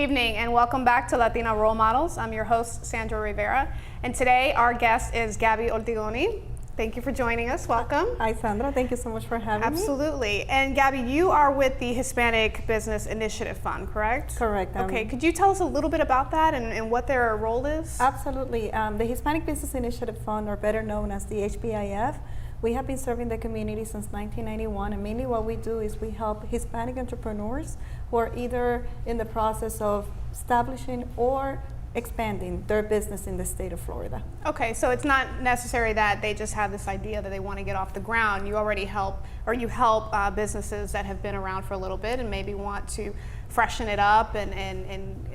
evening and welcome back to Latina Role Models. I'm your host, Sandra Rivera, and today our guest is Gabby Ortigoni. Thank you for joining us. Welcome. Hi, Sandra. Thank you so much for having me. Absolutely. And Gabby, you are with the Hispanic Business Initiative Fund, correct? Correct. Okay, could you tell us a little bit about that and what their role is? Absolutely. The Hispanic Business Initiative Fund, or better known as the HBIF, we have been serving the community since 1991, and mainly what we do is we help Hispanic entrepreneurs who are either in the process of establishing or expanding their business in the state of Florida. Okay, so it's not necessary that they just have this idea that they want to get off the ground. You already help, or you help businesses that have been around for a little bit and maybe want to freshen it up and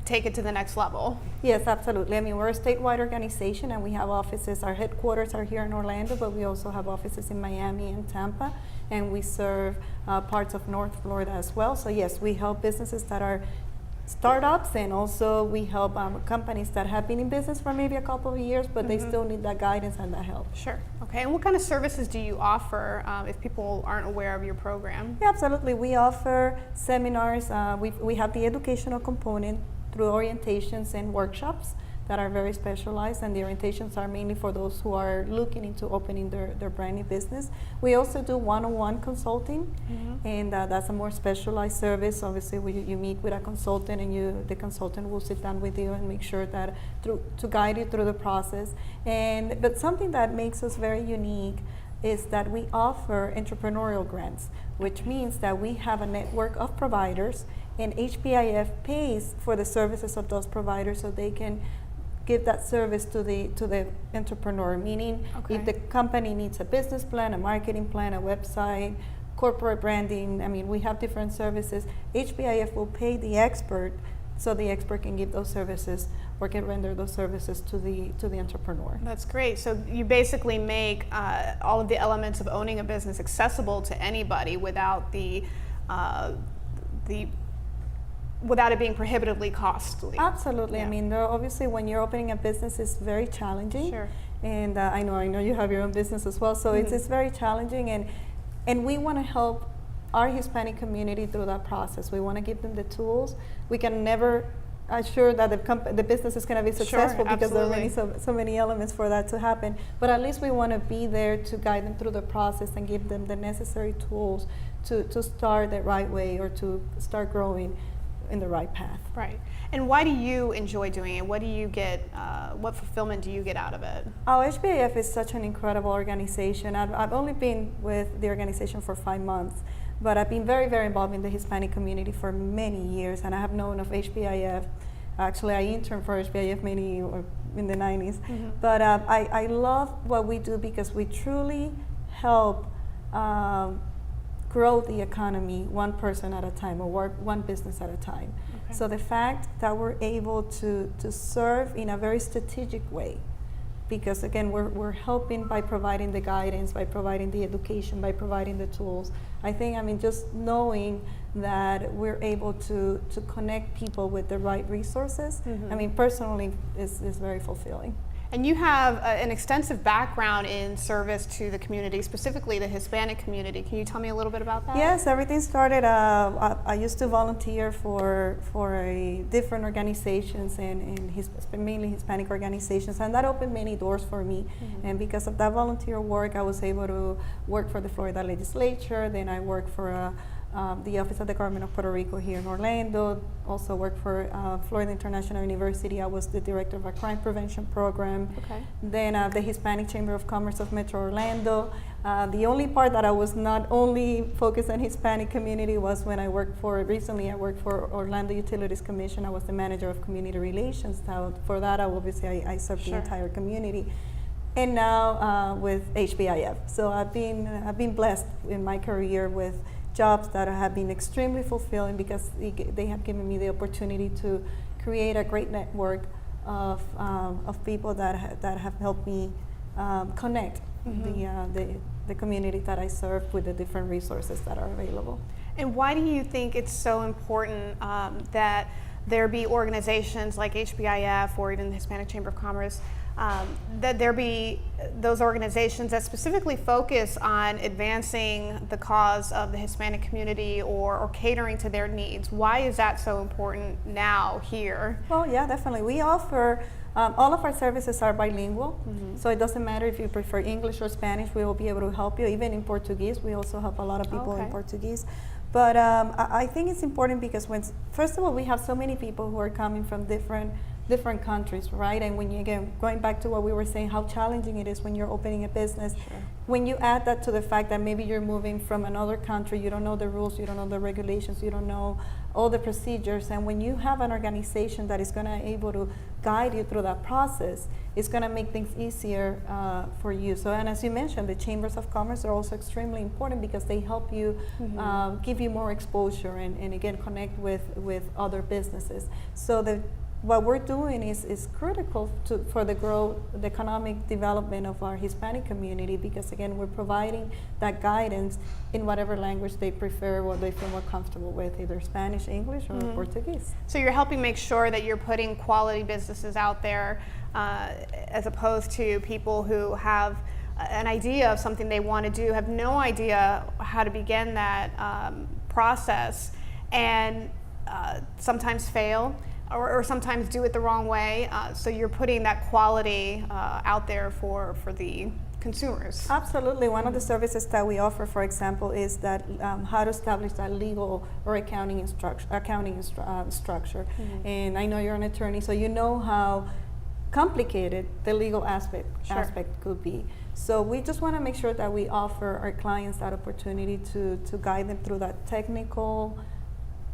take it to the next level. Yes, absolutely. I mean, we're a statewide organization and we have offices. Our headquarters are here in Orlando, but we also have offices in Miami and Tampa, and we serve parts of North Florida as well. So yes, we help businesses that are startups, and also we help companies that have been in business for maybe a couple of years, but they still need that guidance and that help. Sure. Okay. And what kind of services do you offer if people aren't aware of your program? Yeah, absolutely. We offer seminars. We have the educational component through orientations and workshops that are very specialized, and the orientations are mainly for those who are looking into opening their brand new business. We also do one-on-one consulting, and that's a more specialized service. Obviously, you meet with a consultant, and the consultant will sit down with you and make sure that to guide you through the process. But something that makes us very unique is that we offer entrepreneurial grants, which means that we have a network of providers, and HBIF pays for the services of those providers so they can give that service to the entrepreneur, meaning if the company needs a business plan, a marketing plan, a website, corporate branding, I mean, we have different services. HBIF will pay the expert so the expert can give those services or can render those services to the entrepreneur. That's great. So you basically make all of the elements of owning a business accessible to anybody without without it being prohibitively costly. Absolutely. Yeah. I mean, obviously, when you're opening a business, it's very challenging. Sure. And I know you have your own business as well, so it's very challenging, and we want to help our Hispanic community through that process. We want to give them the tools. We can never assure that the business is going to be successful, because there are so many elements for that to happen. But at least we want to be there to guide them through the process and give them the necessary tools to start the right way or to start growing in the right path. Right. And why do you enjoy doing it? What do you get, what fulfillment do you get out of it? Oh, HBIF is such an incredible organization. I've only been with the organization for 5 months, but I've been very, very involved in the Hispanic community for many years, and I have known of HBIF. Actually, I interned for HBIF in the 90s. But I love what we do because we truly help grow the economy one person at a time, or one business at a time. Okay. So the fact that we're able to serve in a very strategic way, because again, we're helping by providing the guidance, by providing the education, by providing the tools. I think, just knowing that we're able to connect people with the right resources, personally, is very fulfilling. And you have an extensive background in service to the community, specifically the Hispanic community. Can you tell me a little bit about that? Yes, everything started, I used to volunteer for different organizations, and mainly Hispanic organizations, and that opened many doors for me. And because of that volunteer work, I was able to work for the Florida legislature. Then I worked for the Office of the Government of Puerto Rico here in Orlando. Also worked for Florida International University. I was the director of a crime prevention program. Okay. Then the Hispanic Chamber of Commerce of Metro Orlando. The only part that I was not only focused on Hispanic community was when I worked for Orlando Utilities Commission. I was the manager of community relations. So for that, I served the entire community. And now with HBIF. So I've been blessed in my career with jobs that have been extremely fulfilling, because they have given me the opportunity to create a great network of people that have helped me connect the community that I serve with the different resources that are available. And why do you think it's so important that there be organizations like HBIF or even the Hispanic Chamber of Commerce that there be those organizations that specifically focus on advancing the cause of the Hispanic community or catering to their needs. Why is that so important now here? Well, yeah, definitely. We offer, all of our services are bilingual, so it doesn't matter if you prefer English or Spanish, we will be able to help you. Even in Portuguese, we also help a lot of people in Portuguese. But I think it's important because first of all, we have so many people who are coming from different countries, right? And when you, again, going back to what we were saying, how challenging it is when you're opening a business. Sure. When you add that to the fact that maybe you're moving from another country, you don't know the rules, you don't know the regulations, you don't know all the procedures, and when you have an organization that is going to able to guide you through that process, it's going to make things easier for you. So, and as you mentioned, the chambers of commerce are also extremely important because they help you give you more exposure and again connect with other businesses. So what we're doing is critical for the growth, the economic development of our Hispanic community, because again, we're providing that guidance in whatever language they prefer, what they feel more comfortable with, either Spanish, English, or Portuguese. So you're helping make sure that you're putting quality businesses out there as opposed to people who have an idea of something they want to do, have no idea how to begin that process, and sometimes fail. Or sometimes do it the wrong way. So you're putting that quality out there for the consumers. Absolutely. One of the services that we offer, for example, is that how to establish that legal or accounting structure. And I know you're an attorney, so you know how complicated the legal aspect could be. So we just want to make sure that we offer our clients that opportunity to guide them through that technical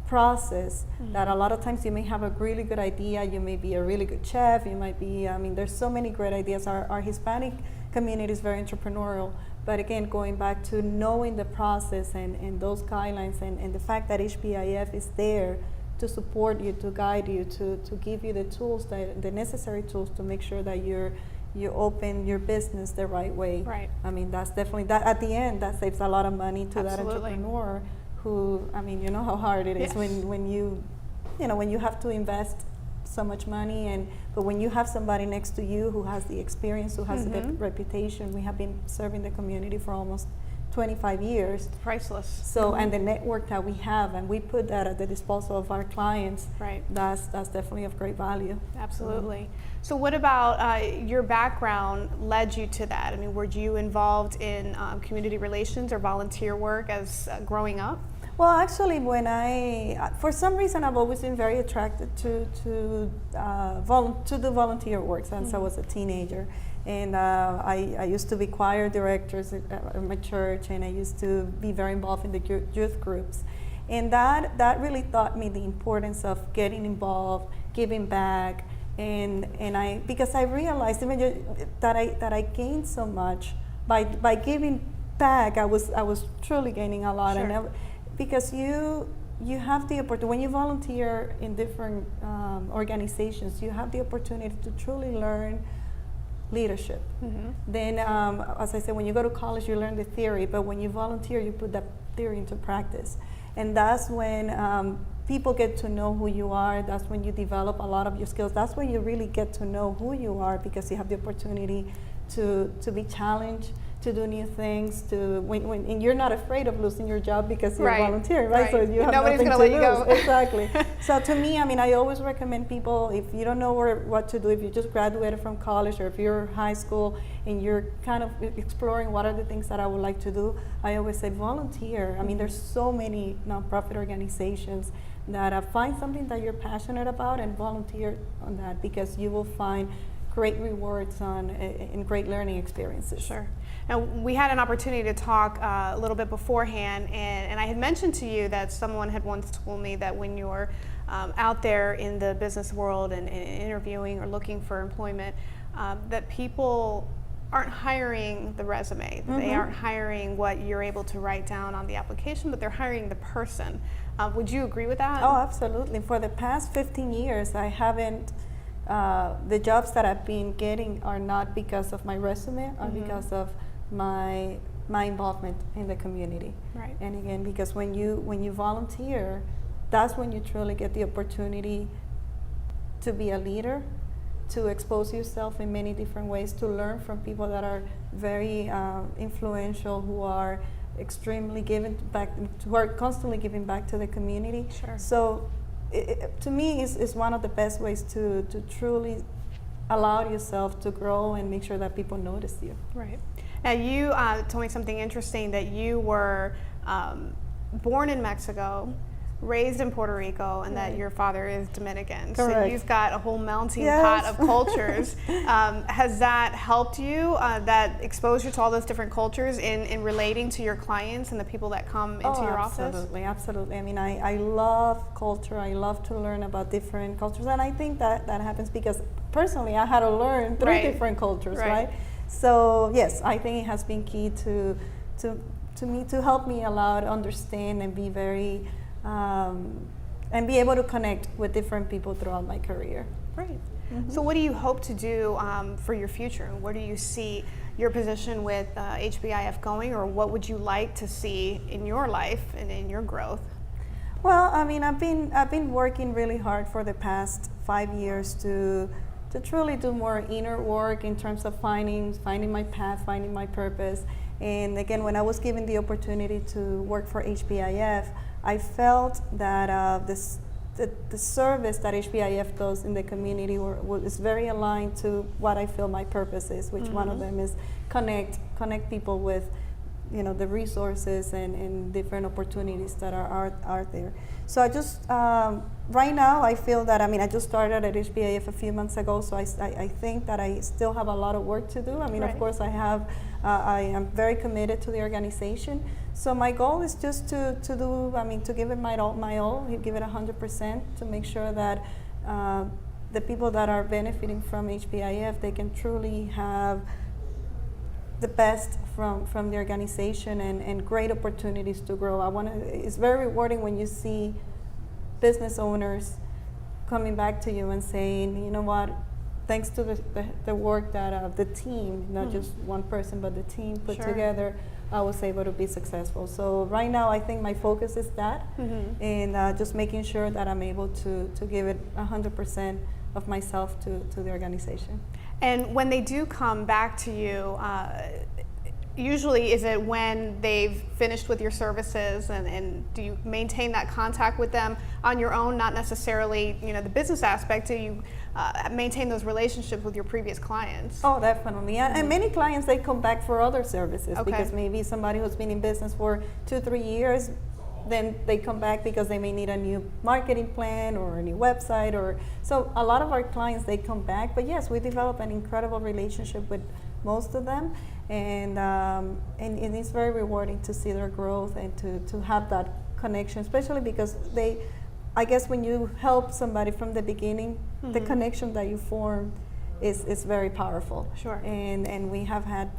process that a lot of times you may have a really good idea, you may be a really good chef, you might be, I mean, there's so many great ideas. Our Hispanic community is very entrepreneurial, but again, going back to knowing the process and those guidelines and the fact that HBIF is there to support you, to guide you, to give you the tools, the necessary tools to make sure that you open your business the right way. Right. I mean, that's definitely, that at the end, that saves a lot of money to that entrepreneur. Who, I mean, you know how hard it is when you have to invest so much money, but when you have somebody next to you who has the experience, who has a good reputation. We have been serving the community for almost 25 years. It's priceless. So, and the network that we have, and we put that at the disposal of our clients. Right. That's definitely of great value. Absolutely. So what about your background led you to that? I mean, were you involved in community relations or volunteer work as growing up? Well, actually, for some reason, I've always been very attracted to do volunteer work since I was a teenager. And I used to be choir directors at my church, and I used to be very involved in the youth groups. And that really taught me the importance of getting involved, giving back, because I realized that I gained so much by giving back. I was truly gaining a lot. Sure. Because you have the opportunity, when you volunteer in different organizations, you have the opportunity to truly learn leadership. Then, as I said, when you go to college, you learn the theory, but when you volunteer, you put that theory into practice. And that's when people get to know who you are. That's when you develop a lot of your skills. That's when you really get to know who you are, because you have the opportunity to be challenged, to do new things, and you're not afraid of losing your job because you're volunteering, right? So you have Nobody's nothing to let lose. You go. Exactly. So to me, I mean, I always recommend people, if you don't know what to do, if you just graduated from college, or if you're high school and you're kind of exploring what are the things that I would like to do, I always say volunteer. I mean, there's so many nonprofit organizations that find something that you're passionate about and volunteer on that, because you will find great rewards and great learning experiences. Sure. Now, we had an opportunity to talk a little bit beforehand, and I had mentioned to you that someone had once told me that when you're out there in the business world and interviewing or looking for employment, that people aren't hiring the resume. They aren't hiring what you're able to write down on the application, but they're hiring the person. Would you agree with that? Oh, absolutely. For the past 15 years, I haven't the jobs that I've been getting are not because of my resume, or because of my involvement in the community. Right. And again, because when you volunteer, that's when you truly get the opportunity to be a leader, to expose yourself in many different ways, to learn from people that are very influential, who are extremely giving back, who are constantly giving back to the community. Sure. So to me, is one of the best ways to truly allow yourself to grow and make sure that people notice you. Right. Now you told me something interesting, that you were born in Mexico, raised in Puerto Rico, and that your father is Dominican. Correct. So you've got a whole melting Yes. pot of cultures. Has that helped you, that exposure to all those different cultures in relating to your clients and the people that come into your office? Absolutely, absolutely. I mean, I love culture. I love to learn about different cultures, and I think that happens because personally I had to learn three different cultures, right? So yes, I think it has been key to me, to help me allow to understand and be very and be able to connect with different people throughout my career. Great. Mm-hmm. So what do you hope to do for your future? Where do you see your position with HBIF going, or what would you like to see in your life and in your growth? Well, I mean, I've been working really hard for the past 5 years to truly do more inner work in terms of finding my path, finding my purpose. And again, when I was given the opportunity to work for HBIF, I felt that the service that HBIF does in the community is very aligned to what I feel my purpose is, which one of them is connect people with, the resources and different opportunities that are there. So I just, right now I feel that, I just started at HBIF a few months ago, so I think that I still have a lot of work to do. Of course I am very committed to the organization. So my goal is just to give it my all, give it 100%, to make sure that the people that are benefiting from HBIF, they can truly have the best from the organization and great opportunities to grow. It's very rewarding when you see business owners coming back to you and saying, you know what, thanks to the work that the team, not just one person, but the team put together, I was able to be successful. So right now I think my focus is that, and just making sure that I'm able to give it 100% of myself to the organization. And when they do come back to you, usually is it when they've finished with your services, and do you maintain that contact with them on your own, not necessarily the business aspect? Do you maintain those relationships with your previous clients? Oh, definitely. And many clients, they come back for other services, because maybe somebody who's been in business for 2-3 years, then they come back because they may need a new marketing plan or a new website, so a lot of our clients, they come back. But yes, we develop an incredible relationship with most of them, and it's very rewarding to see their growth and to have that connection, especially because I guess when you help somebody from the beginning, the connection that you form is very powerful. Sure. And we have had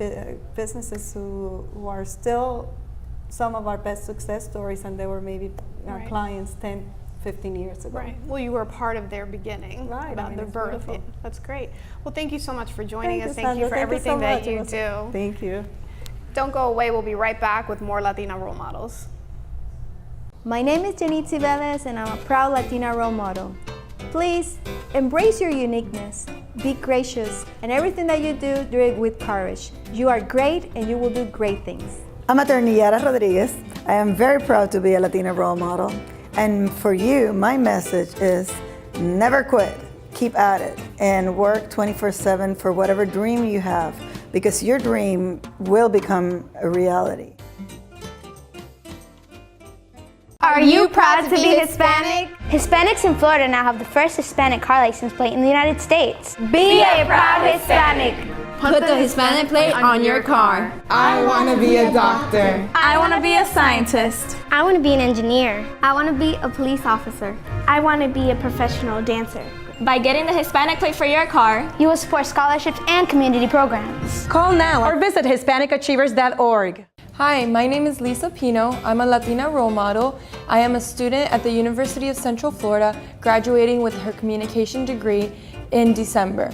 businesses who are still some of our best success stories, and they were maybe clients 10-15 years ago. Right. Well, you were a part of their beginning, about their birth. Beautiful. That's great. Well, thank you so much for joining us. Thank Sandra. you for everything that you do. Thank you. Don't go away. We'll be right back with more Latina role models. My name is Janitzi Velez, and I'm a proud Latina role model. Please embrace your uniqueness, be gracious, and everything that you do it with courage. You are great, and you will do great things. I'm attorney Yara Rodriguez. I am very proud to be a Latina role model. And for you, my message is never quit, keep at it, and work 24/7 for whatever dream you have, because your dream will become a reality. Are you proud to be Hispanic? Hispanics in Florida now have the first Hispanic car license plate in the United States. Be a proud Hispanic. Put the Hispanic plate on your car. I want to be a doctor. I want to be a scientist. I want to be an engineer. I want to be a police officer. I want to be a professional dancer. By getting the Hispanic plate for your car, you will support scholarships and community programs. Call now or visit HispanicAchievers.org. Hi, my name is Lisa Pino. I'm a Latina role model. I am a student at the University of Central Florida, graduating with her communication degree in December.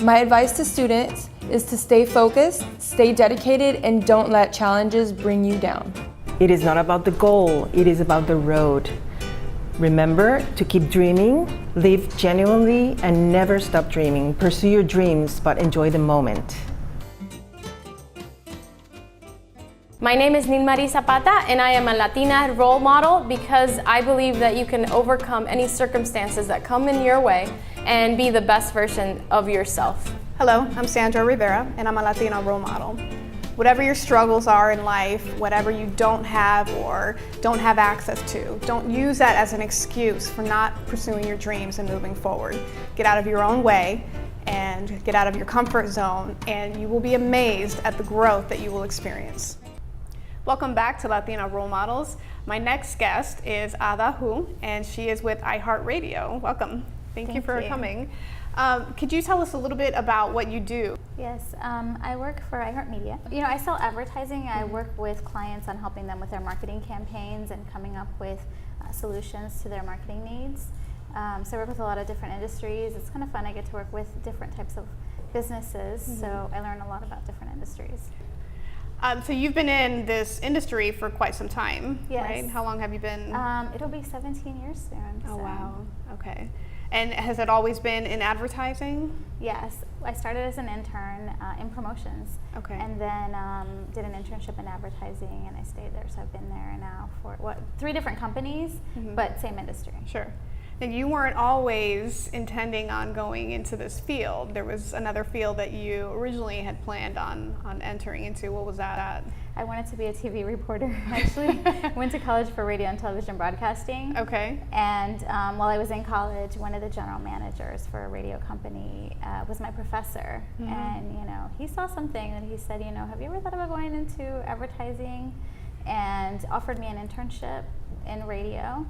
My advice to students is to stay focused, stay dedicated, and don't let challenges bring you down. It is not about the goal, it is about the road. Remember to keep dreaming, live genuinely, and never stop dreaming. Pursue your dreams, but enjoy the moment. My name is Nilmari Zapata, and I am a Latina role model because I believe that you can overcome any circumstances that come in your way and be the best version of yourself. Hello, I'm Sandra Rivera, and I'm a Latina role model. Whatever your struggles are in life, whatever you don't have or don't have access to, don't use that as an excuse for not pursuing your dreams and moving forward. Get out of your own way and get out of your comfort zone, and you will be amazed at the growth that you will experience. Welcome back to Latina Role Models. My next guest is Ada Hu, and she is with iHeartRadio. Welcome. Thank you for coming. Could you tell us a little bit about what you do? Yes, I work for iHeartMedia. You know, I sell advertising. I work with clients on helping them with their marketing campaigns and coming up with solutions to their marketing needs. So I work with a lot of different industries. It's kind of fun. I get to work with different types of businesses, so I learn a lot about different industries. So you've been in this industry for quite some time, Yes. right? How long have you been? It'll be 17 years soon. Oh, so. wow. Okay. And has it always been in advertising? Yes, I started as an intern in promotions. Okay. And then did an internship in advertising, and I stayed there. So I've been there now for 3 different companies, but same industry. Sure. And you weren't always intending on going into this field. There was another field that you originally had planned on entering into. What was that at? I wanted to be a TV reporter, actually. Went to college for radio and television broadcasting. Okay. And while I was in college, one of the general managers for a radio company was my professor. And, you know, he saw something and he said, you know, have you ever thought about going into advertising? And offered me an internship in radio.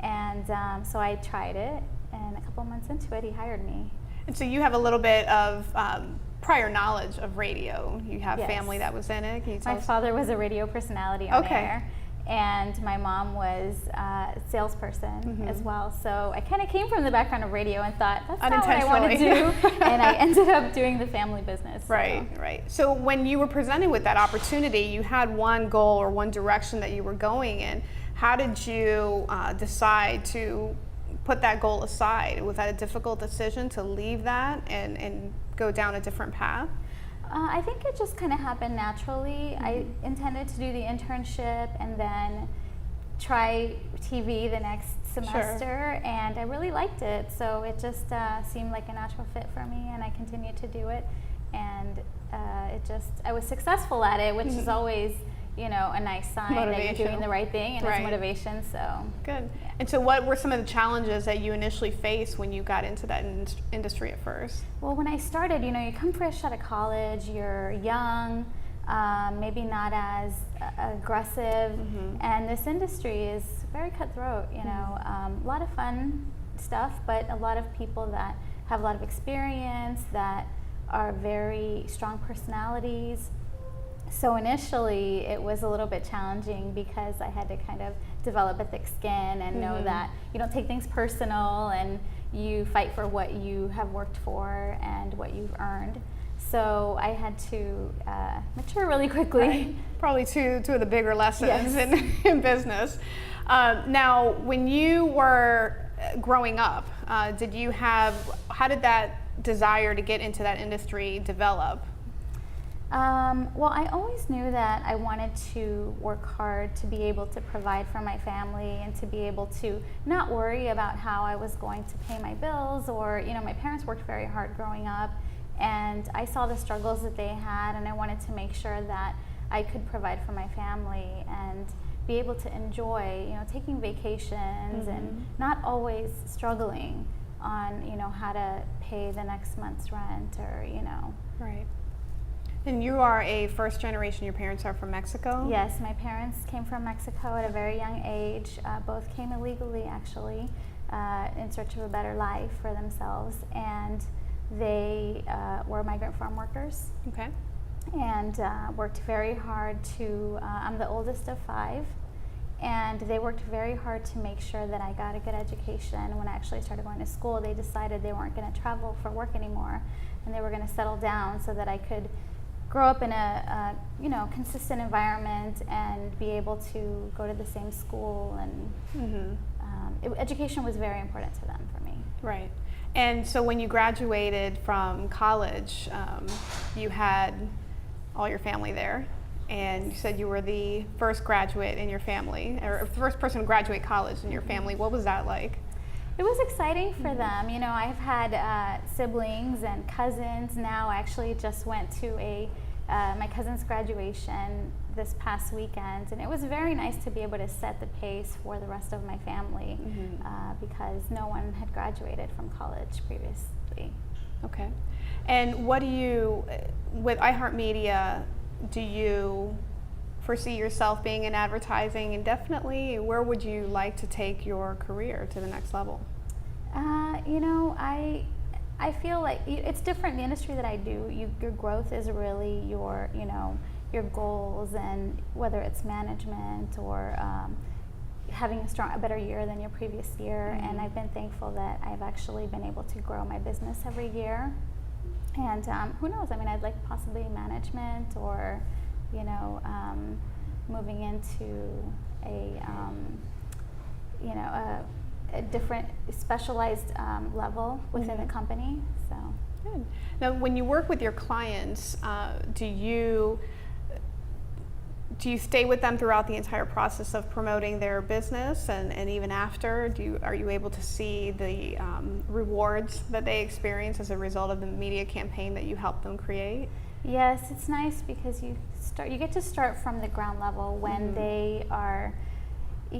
And so I tried it, and a couple months into it, he hired me. And so you have a little bit of prior knowledge of radio. You have Yes. family that was in it. Can you tell My us? father was a radio personality on Okay. air, and my mom was a salesperson as well. So I kind of came from the background of radio and thought, that's not what I want to do. Unintentionally. And I ended up doing the family business. Right, right. So when you were presented with that opportunity, you had one goal or one direction that you were going in. How did you decide to put that goal aside? Was that a difficult decision to leave that and go down a different path? I think it just kind of happened naturally. I intended to do the internship and then try TV the next semester, and I really liked it. So it just seemed like a natural fit for me, and I continued to do it. And I was successful at it, which is always, you know, a nice sign that you're doing the right thing, and it's motivation. So good. And so what were some of the challenges that you initially faced when you got into that industry at first? Well, when I started, you know, you come fresh out of college, you're young, maybe not as aggressive, and this industry is very cutthroat, you know, a lot of fun stuff, but a lot of people that have a lot of experience, that are very strong personalities. So initially it was a little bit challenging because I had to kind of develop a thick skin and know that you don't take things personal and you fight for what you have worked for and what you've earned. So I had to mature really quickly. Right. Probably two of the bigger lessons in business. Now, when you were growing up, how did that desire to get into that industry develop? Well, I always knew that I wanted to work hard to be able to provide for my family and to be able to not worry about how I was going to pay my bills, or, you know, my parents worked very hard growing up, and I saw the struggles that they had, and I wanted to make sure that I could provide for my family and be able to enjoy, you know, taking vacations and not always struggling on, you know, how to pay the next month's rent, or, you know. Right. And you are a first generation, your parents are from Mexico? Yes, my parents came from Mexico at a very young age. Both came illegally, actually, in search of a better life for themselves. And they were migrant farm workers. Okay. And worked very hard I'm the oldest of 5. And they worked very hard to make sure that I got a good education. When I actually started going to school, they decided they weren't going to travel for work anymore, and they were going to settle down so that I could grow up in a consistent environment and be able to go to the same school, and education was very important to them for me. Right. And so when you graduated from college, you had all your family there, and you said you were the first graduate in your family, or the first person to graduate college in your family. What was that like? It was exciting for them. You know, I've had siblings and cousins. Now I actually just went to my cousin's graduation this past weekend, and it was very nice to be able to set the pace for the rest of my family, because no one had graduated from college previously. Okay. And what do you, with iHeartMedia, do you foresee yourself being in advertising indefinitely? Where would you like to take your career to the next level? You know, I feel like it's different. The industry that I do, your growth is really your goals, and whether it's management or having a better year than your previous year. And I've been thankful that I've actually been able to grow my business every year. And who knows? I mean, I'd like possibly management, or moving into a different specialized level within the company. So good. Now, when you work with your clients, do you stay with them throughout the entire process of promoting their business, and even after? Are you able to see the rewards that they experience as a result of the media campaign that you help them create? Yes, it's nice because you get to start from the ground level when they are.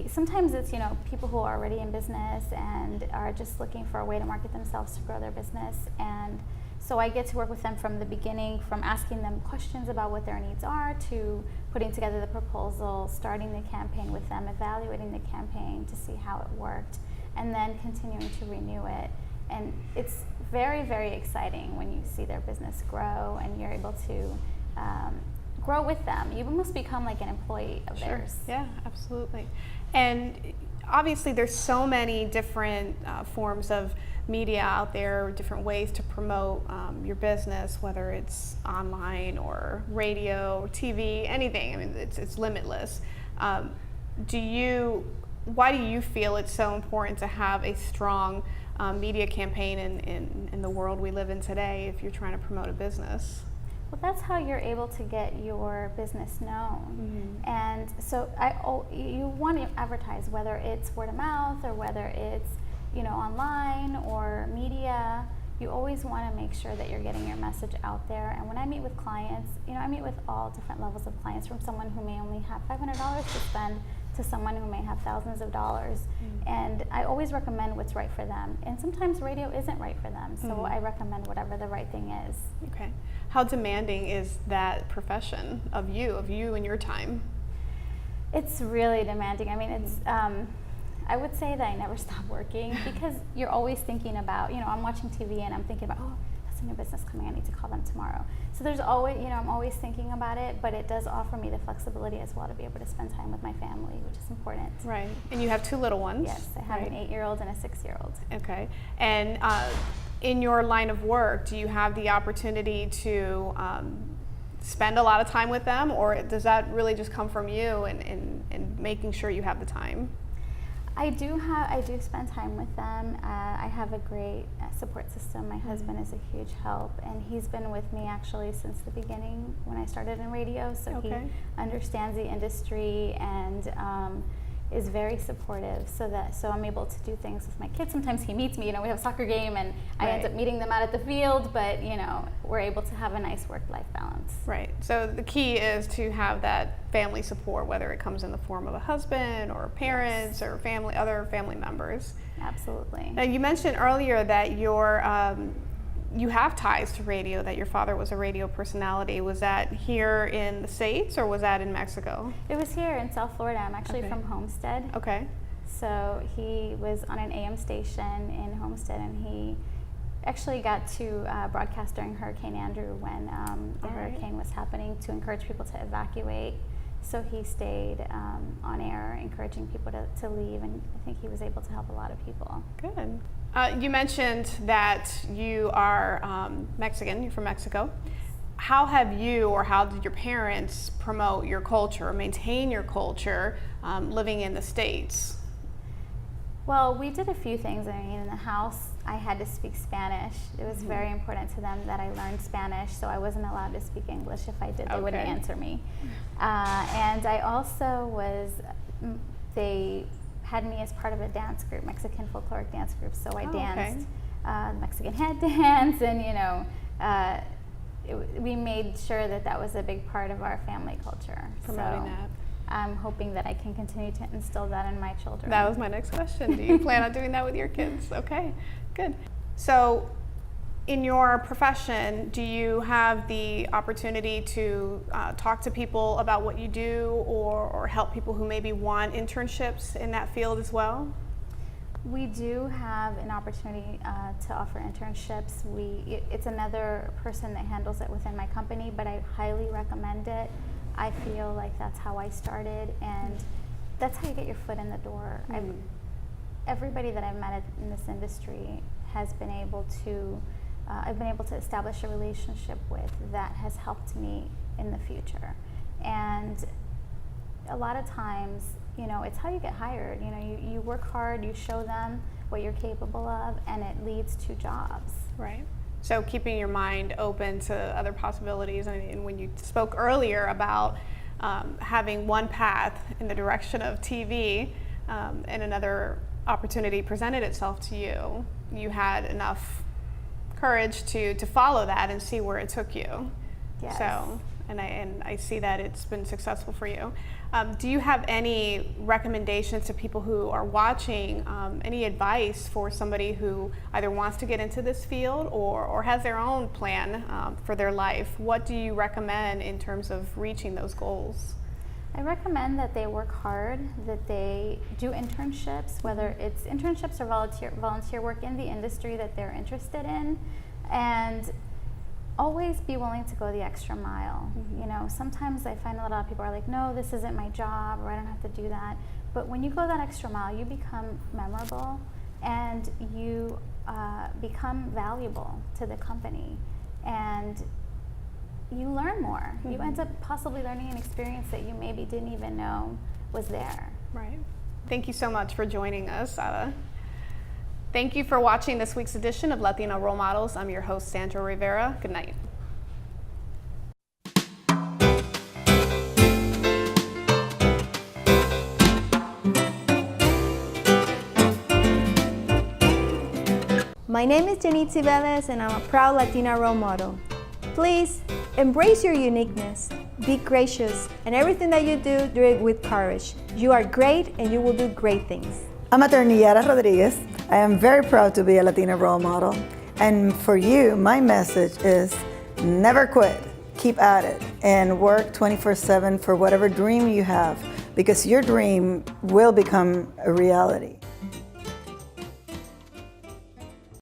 Sometimes it's people who are already in business and are just looking for a way to market themselves to grow their business, and so I get to work with them from the beginning, from asking them questions about what their needs are, to putting together the proposal, starting the campaign with them, evaluating the campaign to see how it worked, and then continuing to renew it. And it's very, very exciting when you see their business grow and you're able to grow with them. You almost become like an employee of theirs. Yeah, absolutely. And obviously there's so many different forms of media out there, different ways to promote your business, whether it's online or radio or TV, anything. I mean, it's limitless. Why do you feel it's so important to have a strong media campaign in the world we live in today if you're trying to promote a business? Well, that's how you're able to get your business known. And so you want to advertise, whether it's word of mouth or whether it's online or media. You always want to make sure that you're getting your message out there. And when I meet with clients, I meet with all different levels of clients, from someone who may only have $500 to spend to someone who may have thousands of dollars. And I always recommend what's right for them. And sometimes radio isn't right for them, so I recommend whatever the right thing is. Okay. How demanding is that profession of you and your time? It's really demanding. I mean, it's I would say that I never stop working, because you're always thinking about, I'm watching TV and I'm thinking about, oh, that's a new business coming, I need to call them tomorrow. So there's always, I'm always thinking about it, but it does offer me the flexibility as well to be able to spend time with my family, which is important. Right. And you have 2 little ones? Yes, I have an 8-year-old and a 6-year-old. Okay. And in your line of work, do you have the opportunity to spend a lot of time with them, or does that really just come from you and making sure you have the time? I do spend time with them. I have a great support system. My husband is a huge help, and he's been with me actually since the beginning when I started in radio, so he understands the industry and is very supportive, so I'm able to do things with my kids. Sometimes he meets me, we have a soccer game and I end up meeting them out at the field, but we're able to have a nice work-life balance. Right. So the key is to have that family support, whether it comes in the form of a husband or parents or other family members. Absolutely. Now, you mentioned earlier that you have ties to radio, that your father was a radio personality. Was that here in the States or was that in Mexico? It was here in South Florida. I'm actually from Homestead. Okay. So he was on an AM station in Homestead, and he actually got to broadcast during Hurricane Andrew when the hurricane was happening, to encourage people to evacuate. So he stayed on air, encouraging people to leave, and I think he was able to help a lot of people. Good. You mentioned that you are Mexican, you're from Mexico. how have you or how did your parents promote your culture or maintain your culture living in the States? Well, we did a few things. I mean, in the house, I had to speak Spanish. It was very important to them that I learned Spanish, so I wasn't allowed to speak English. If I did, they wouldn't answer me. And I also was, they had me as part of a dance group, Mexican folkloric dance group, so I danced Mexican head dance, and you know, we made sure that that was a big part of our family culture. Promoting that. I'm hoping that I can continue to instill that in my children. That was my next question. Do you plan on doing that with your kids? Okay, good. So in your profession, do you have the opportunity to talk to people about what you do or help people who maybe want internships in that field as well? We do have an opportunity to offer internships. It's another person that handles it within my company, but I highly recommend it. I feel like that's how I started, and that's how you get your foot in the door. Everybody that I've met in this industry has been able to, I've been able to establish a relationship with that has helped me in the future. And a lot of times, you know, it's how you get hired. You know, you work hard, you show them what you're capable of, and it leads to jobs. Right. So keeping your mind open to other possibilities. And when you spoke earlier about having one path in the direction of TV and another opportunity presented itself to you, you had enough courage to follow that and see where it took you. Yes. So, and I see that it's been successful for you. Do you have any recommendations to people who are watching, any advice for somebody who either wants to get into this field or has their own plan for their life? What do you recommend in terms of reaching those goals? I recommend that they work hard, that they do internships, whether it's internships or volunteer work in the industry that they're interested in, and always be willing to go the extra mile. You know, sometimes I find a lot of people are like, no, this isn't my job, or I don't have to do that. But when you go that extra mile, you become memorable and you become valuable to the company, and you learn more. You end up possibly learning an experience that you maybe didn't even know was there. Right. Thank you so much for joining us, Ada. Thank you for watching this week's edition of Latino Role Models. I'm your host, Sandra Rivera. Good night. My name is Janitzi Velez, and I'm a proud Latina role model. Please embrace your uniqueness, be gracious, and everything that you do it with courage. You are great, and you will do great things. I'm attorney Yara Rodriguez. I am very proud to be a Latina role model. And for you, my message is never quit. Keep at it and work 24/7 for whatever dream you have, because your dream will become a reality.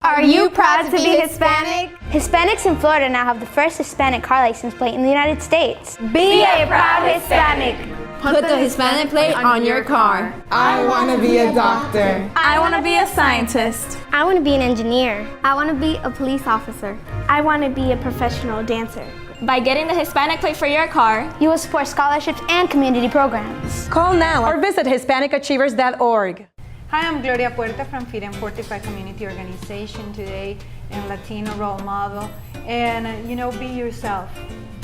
Are you proud to be Hispanic? Hispanics in Florida now have the first Hispanic car license plate in the United States. Be a proud Hispanic. Put the Hispanic plate on your car. I want to be a doctor. I want to be a scientist. I want to be an engineer. I want to be a police officer. I want to be a professional dancer. By getting the Hispanic plate for your car, you will support scholarships and community programs. Call now or visit HispanicAchievers.org. Hi, I'm Gloria Puerta from Feed and Fortify Community Organization, today in Latino Role Model. And you know, be yourself.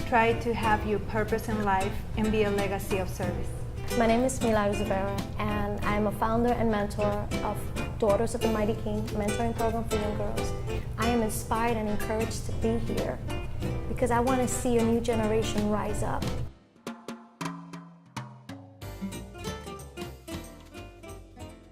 Try to have your purpose in life and be a legacy of service. My name is Milagros Rivera, and I'm a founder and mentor of Daughters of the Mighty King, mentoring program for young girls. I am inspired and encouraged to be here because I want to see a new generation rise up.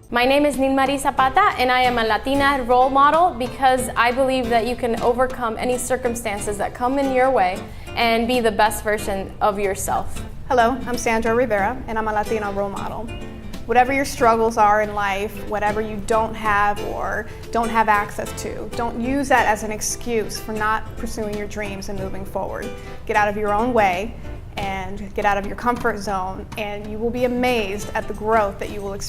My name is Nilmarie Zapata, and I am a Latina role model because I believe that you can overcome any circumstances that come in your way and be the best version of yourself. Hello, I'm Sandra Rivera, and I'm a Latino role model. Whatever your struggles are in life, whatever you don't have or don't have access to, don't use that as an excuse for not pursuing your dreams and moving forward. Get out of your own way and get out of your comfort zone, and you will be amazed at the growth that you will experience.